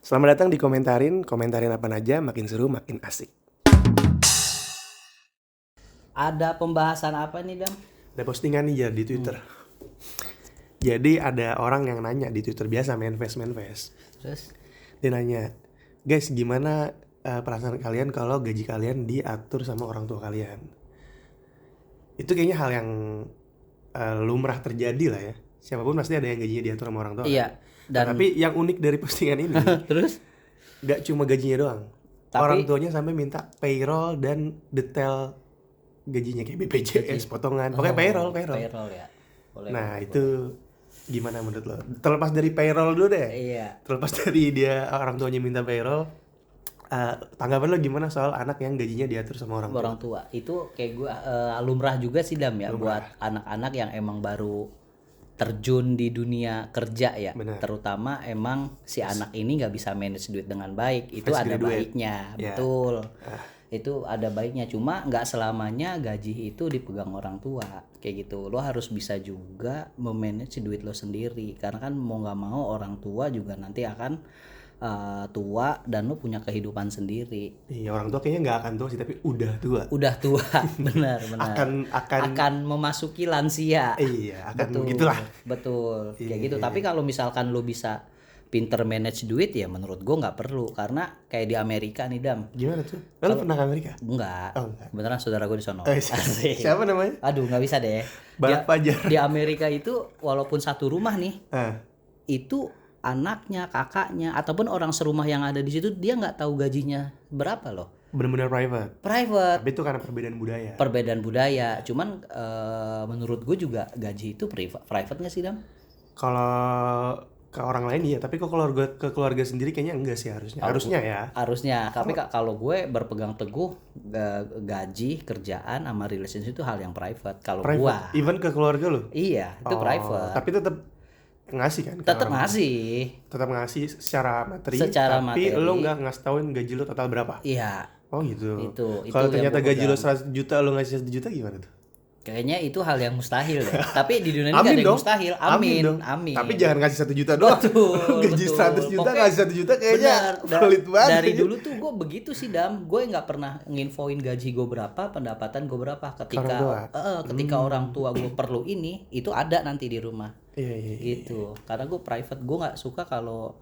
Selamat datang di komentarin apa aja, makin seru makin asik. Ada pembahasan apa nih, Dam? Ada postingan nih di Twitter. Jadi ada orang yang nanya di Twitter, biasa main face. Terus? Dia nanya, guys gimana perasaan kalian kalau gaji kalian diatur sama orang tua kalian? Itu kayaknya hal yang lumrah terjadi lah ya. Siapapun pasti ada yang gajinya diatur sama orang tua. Iya. Dan tapi yang unik dari postingan ini, Terus? gak cuma gajinya doang. Tapi orang tuanya sampai minta payroll dan detail gajinya kayak BPJS, potongan. Pokoknya payroll. Payroll ya. Boleh. Nah, itu gimana menurut lo? Terlepas dari payroll dulu deh. Iya. Terlepas dari dia orang tuanya minta payroll, tanggapan lo gimana soal anak yang gajinya diatur sama orang tua? Orang tua. Itu kayak gue lumrah juga sih, Dam ya, buat anak-anak yang emang baru terjun di dunia kerja ya. Benar. Terutama emang si anak ini nggak bisa manage duit dengan baik. Itu Fresh ada graduate. baiknya, Ya. betul. Itu ada baiknya, cuma nggak selamanya gaji itu dipegang orang tua kayak gitu. Lo harus bisa juga memanage duit lo sendiri, karena kan mau nggak mau orang tua juga nanti akan tua dan lo punya kehidupan sendiri. Iya, orang tua kayaknya nggak akan tua sih, tapi udah tua. Udah tua. benar akan memasuki lansia. Iya, akan betul, begitulah. betul kayak gitu. Iya. Tapi kalau misalkan lo bisa pinter manage duit ya menurut gue nggak perlu, karena kayak di Amerika nih, Dam. Gimana tuh? Lo pernah ke Amerika? Enggak. Oh, enggak. Beneran saudara gue di sono. Asik. Siapa namanya? Aduh, nggak bisa deh. Balap Fajar. Di Amerika itu walaupun satu rumah nih, Ah, itu anaknya, kakaknya, ataupun orang serumah yang ada di situ dia nggak tahu gajinya berapa loh. benar-benar private. Private. Tapi itu karena perbedaan budaya. Perbedaan budaya. Cuman menurut gue juga gaji itu private nggak sih, Dam? Kalau ke orang lain iya, tapi ke keluarga sendiri kayaknya enggak sih harusnya. Harusnya ya. Harusnya. Tapi kalau gue berpegang teguh gaji, kerjaan, sama relationship itu hal yang private. Kalau gue, Private. Even ke keluarga lo. iya itu private. Tapi tetap ngasih kan? ke Tetap orang. ngasih. Tetap ngasih secara materi. Secara tapi materi. lo nggak ngasih tauin gaji lo total berapa? Iya. Oh gitu. Itu Kalau yang ternyata gue gaji lo pegang. 100 juta lo ngasih 1 juta gimana tuh? Kayaknya itu hal yang mustahil deh. Tapi di dunia ini gak ada yang mustahil. Amin. dong. Amin. Tapi jangan ngasih 1 juta doang. Betul, Gaji betul. 100 juta Pokoknya ngasih 1 juta kayaknya benar. pelit banget. Dari dulu tuh gue begitu sih, Dam. Gue nggak pernah nginfoin gaji gue berapa, pendapatan gue berapa. Ketika orang tua gue perlu ini, itu ada nanti di rumah. Iya. Gitu. Karena gue private, gue nggak suka kalau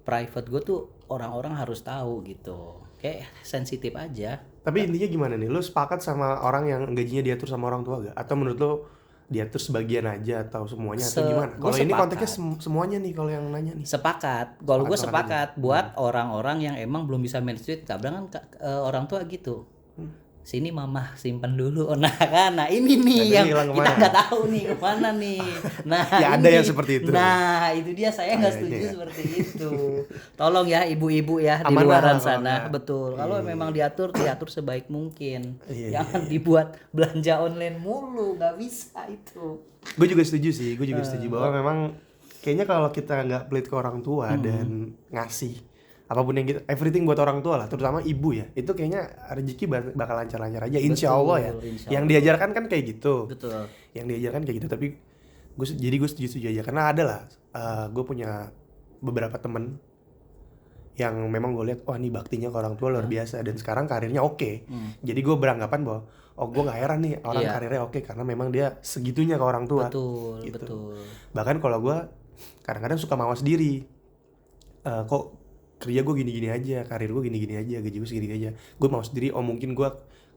private gue tuh orang-orang harus tahu gitu. Kayak sensitif aja. Tapi intinya gimana nih? Lo sepakat sama orang yang gajinya diatur sama orang tua gak? Atau menurut lo diatur sebagian aja atau semuanya atau gimana? Gua Kalau ini sepakat. konteksnya semuanya nih kalau yang nanya nih. Sepakat. Kalau gue Sepakat sepakat buat orang-orang yang emang belum bisa manage duit. Kadang kan orang tua gitu. Sini mama simpen dulu. Nah kan, nah ini nih Nah, yang hilang kita kemana? nggak tahu nih kemana nih. Nah Ya, ada ini. yang seperti itu. Nah itu dia, saya nggak setuju Kayaknya. seperti itu. Tolong ya ibu-ibu ya di Amanah luaran kalau sana. nggak. Betul. Kalau memang diatur sebaik mungkin. Iya, Jangan dibuat belanja online mulu, nggak bisa itu. Gue juga setuju sih. Gue juga setuju bahwa memang kayaknya kalau kita nggak pelit ke orang tua dan ngasih apapun yang kita, everything buat orang tua lah, terutama ibu ya, itu kayaknya rezeki bakal lancar-lancar aja, insya Allah ya. insya Yang diajarkan kan kayak gitu. Betul. Yang diajarkan kayak gitu, tapi gue setuju aja karena ada lah. Gue punya beberapa temen yang memang gue lihat, wah ini baktinya ke orang tua luar biasa dan sekarang karirnya oke. Jadi gue beranggapan bahwa gue nggak heran nih orang Iya. karirnya oke karena memang dia segitunya ke orang tua. Betul, Gitu. betul. Bahkan kalau gue kadang-kadang suka mawas diri, kok kerja gue gini-gini aja, karir gue gini-gini aja, gaji gue segini aja, gue mawas diri, oh mungkin gue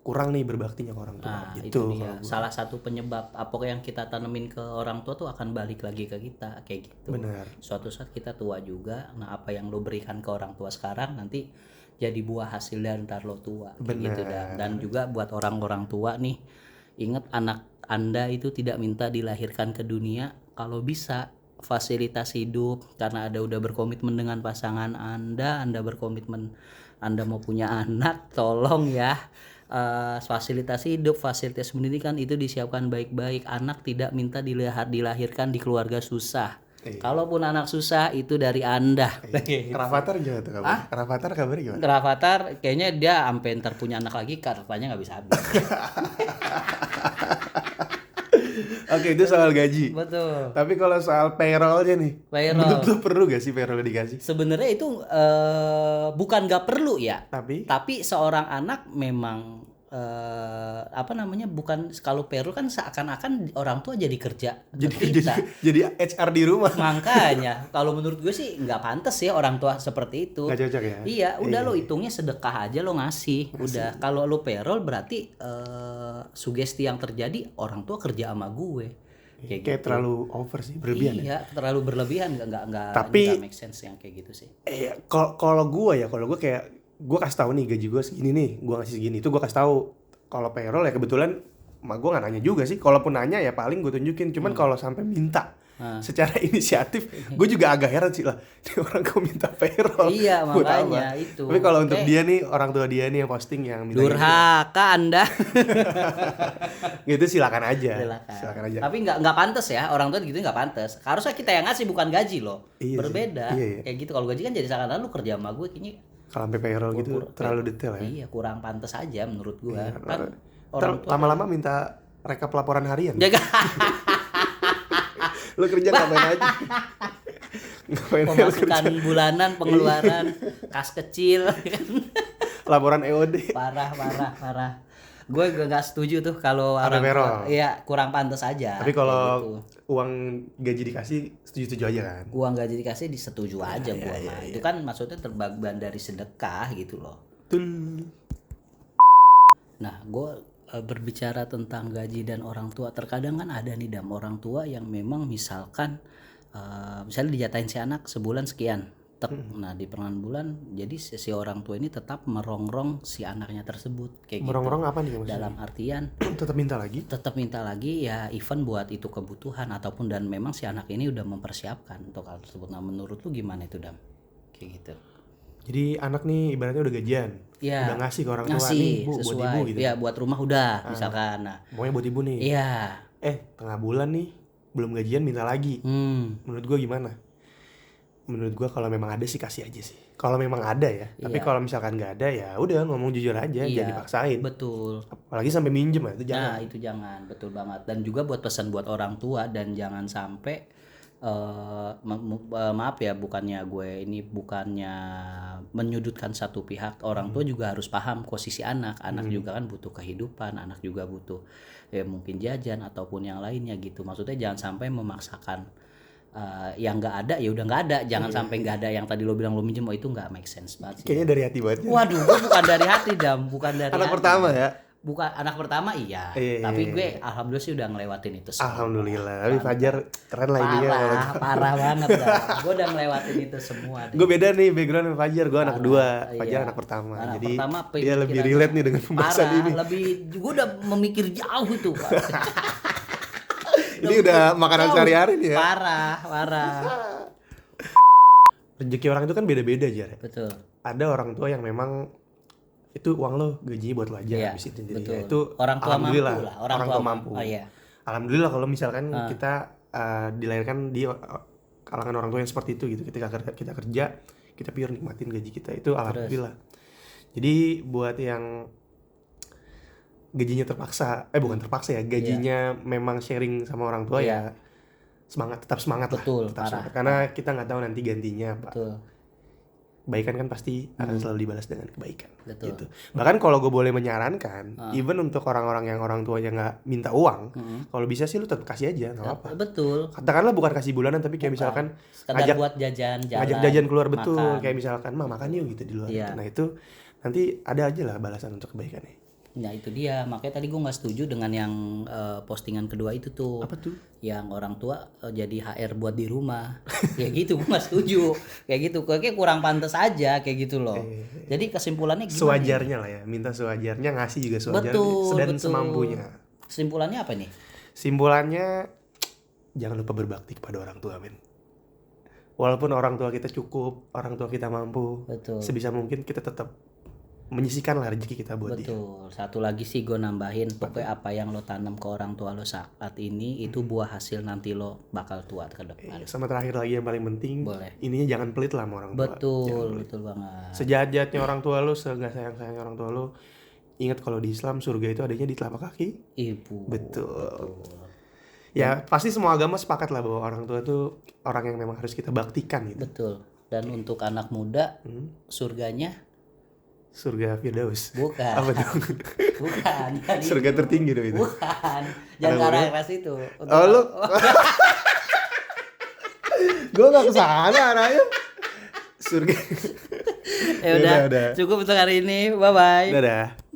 kurang nih berbaktinya ke orang tua. Nah, Gitu itu dia. kalau gua. Salah satu penyebab apa yang kita tanemin ke orang tua tuh akan balik lagi ke kita kayak gitu. Benar. Suatu saat kita tua juga. Nah, apa yang lo berikan ke orang tua sekarang nanti jadi buah hasil dari ntar lo tua kayak gitu. Dan juga buat orang-orang tua nih, ingat anak Anda itu tidak minta dilahirkan ke dunia, kalau bisa fasilitas hidup, karena Anda udah berkomitmen dengan pasangan Anda berkomitmen Anda mau punya anak, tolong ya fasilitas hidup, fasilitas pendidikan itu disiapkan baik-baik. Anak tidak minta dilahirkan di keluarga susah. Kalaupun anak susah itu dari Anda. Rafathar gimana tuh kabar? Rafathar kabarnya gimana? Rafathar kayaknya dia sampai ntar punya anak lagi, katanya nggak bisa habis. Oke, itu soal gaji. Betul. Tapi kalau soal payroll-nya nih, Payroll. menurut lu perlu gak sih payroll dikasih? Sebenarnya itu bukan gak perlu ya. Tapi seorang anak memang apa namanya, bukan, kalau payroll kan seakan-akan orang tua jadi kerja kita. jadi HR di rumah. Makanya kalau menurut gue sih nggak pantas ya orang tua seperti itu. Nggak cocok ya? Iya, udah lo hitungnya sedekah aja, lo ngasih. Udah, kalau lo payroll berarti sugesti yang terjadi orang tua kerja sama gue. Kayak gitu. terlalu over sih, berlebihan. Iya, terlalu berlebihan, nggak Tapi make sense yang kayak gitu sih. Kalau gue kayak gue kasih tahu nih gaji gue segini nih, gue ngasih segini, itu gue kasih tahu. Kalau payroll ya kebetulan mak gue nggak nanya juga sih. Kalaupun nanya ya paling gue tunjukin. Cuman kalau sampai minta secara inisiatif, gue juga agak heran sih lah. Ini orang kok minta payroll? Iya, makanya itu. Tapi kalau untuk dia nih, orang tua dia nih yang posting yang minta durhaka Anda. gitu silakan aja. Tapi nggak pantas ya, orang tua gitu nggak pantas. Harusnya kita yang ngasih, bukan gaji loh. Iya berbeda. Iya. Kayak gitu, kalau gaji kan jadi seakan-akan lu kerja sama gue, kayaknya kalau sampai payroll gitu terlalu detail ya. Iya, kurang pantas aja menurut gue. Iya, Kan orang tua lama-lama minta rekap laporan harian. jaga Lu kerja ngapain aja? pemasukan bulanan, pengeluaran, kas kecil. Laporan EOD. Parah. Gue nggak setuju tuh kalau orang tua, iya, kurang pantas aja. Tapi kalau gitu. Uang gaji dikasih setuju-setuju aja kan? Uang gaji dikasih disetujui aja gue mah. Itu kan maksudnya terbagian dari sedekah gitu loh. Betul. Nah, gue berbicara tentang gaji dan orang tua, terkadang kan ada nih orang tua yang memang misalkan misalnya dijatain si anak sebulan sekian. Nah, di pertengahan bulan jadi si orang tua ini tetap merongrong si anaknya tersebut kayak merongrong gitu. apa nih maksudnya? Dalam artian tetap minta lagi ya, even buat itu kebutuhan ataupun, dan memang si anak ini udah mempersiapkan untuk hal tersebut. Nah, menurut lu gimana itu, Dam? Kayak gitu. Jadi anak nih ibaratnya udah gajian, udah ngasih ke orang tua nih, Bu, sesuai, buat ibu gitu. Ya, buat rumah udah misalkan. Nah, pokoknya buat ibu nih. Iya. Tengah bulan nih belum gajian minta lagi. Menurut gua gimana? Menurut gua kalau memang ada sih kasih aja sih. Kalau memang ada ya. Tapi kalau misalkan nggak ada ya udah ngomong jujur aja, jangan dipaksain. Betul. Apalagi sampai minjem itu jangan. Nah, itu jangan, betul banget. Dan juga buat pesan buat orang tua, dan jangan sampai maaf ya, bukannya menyudutkan satu pihak. Orang tua juga harus paham posisi anak. Anak juga kan butuh kehidupan, anak juga butuh ya mungkin jajan ataupun yang lainnya gitu. Maksudnya jangan sampai memaksakan yang nggak ada ya udah nggak ada. Jangan sampai nggak ada yang tadi lo bilang lo minjem, itu nggak make sense banget sih. Kayaknya dari hati banget. Waduh, gue bukan dari hati, Dam, bukan dari anak hati. pertama ya. Bukan anak pertama, iya. Tapi gue alhamdulillah sih udah ngelewatin itu semua. Alhamdulillah. Tapi Fajar keren lah ini ya. Parah banget dah. Gue udah ngelewatin itu semua. Gue beda nih background sama Fajar. Gue anak kedua, Fajar anak pertama. Jadi dia lebih relate nih dengan pembahasan ini. Gue udah memikir jauh itu, Pak. Ini udah makanan sehari-hari nih ya. Parah. Rezeki orang itu kan beda-beda aja. Betul. Ada orang tua yang memang itu uang lo gajinya buat lo aja habis itu. Jadi ya, itu orang tua alhamdulillah mampu lah. orang tua mampu. Oh, iya. Alhamdulillah kalau misalkan kita dilahirkan di kalangan orang tua yang seperti itu gitu. Ketika kita kerja, kita pure nikmatin gaji kita, itu alhamdulillah. Jadi buat yang gajinya terpaksa, bukan terpaksa ya, gajinya memang sharing sama orang tua ya tetap semangat lah. Tetap semangat. Karena kita nggak tahu nanti gantinya apa. Betul. Kebaikan kan pasti akan selalu dibalas dengan kebaikan. Gitu. Bahkan kalau gue boleh menyarankan, even untuk orang-orang yang orang tuanya nggak minta uang, kalau bisa sih lu tetap kasih aja, nggak apa-apa. Betul. Katakanlah bukan kasih bulanan, tapi kayak misalkan ngajak buat jajan keluar, makan. Betul. Kayak misalkan makan yuk gitu di luar. Gitu. Nah itu nanti ada aja lah balasan untuk kebaikannya. Nah itu dia, makanya tadi gue nggak setuju dengan yang postingan kedua itu tuh. Apa tuh? Yang orang tua jadi HR buat di rumah. Kayak gitu, gue nggak setuju. Kayak gitu, kayak kurang pantas aja kayak gitu loh. Jadi kesimpulannya gimana? Sewajarnya lah ya, minta sewajarnya, ngasih juga sewajarnya. Betul. Semampunya. Kesimpulannya apa nih? Simpulannya jangan lupa berbakti kepada orang tua, men. Walaupun orang tua kita cukup, orang tua kita mampu, sebisa mungkin kita tetap menyisihkan lah rezeki kita buat dia. Betul. Satu lagi sih gue nambahin, pokoknya apa yang lo tanam ke orang tua lo saat ini itu buah hasil nanti lo bakal tua ke depan. Sama terakhir lagi yang paling penting, ininya jangan pelit lah sama orang tua. Betul banget. Sejahat-jahatnya orang tua lo, nggak sayang-sayangnya orang tua lo, ingat kalau di Islam surga itu adanya di telapak kaki ibu. Betul. Ya pasti semua agama sepakat lah bahwa orang tua itu orang yang memang harus kita baktikan gitu. Betul. Dan untuk anak muda, surganya Surga Firdaus. bukan. Apa tuh? Bukan. Kan Surga itu. tertinggi dong itu. Bukan. Jangan ke arah keras itu. Untuk Oh lu? Gue gak kesana arahnya. Surga. Ya udah, cukup untuk hari ini. Bye bye. Dadah.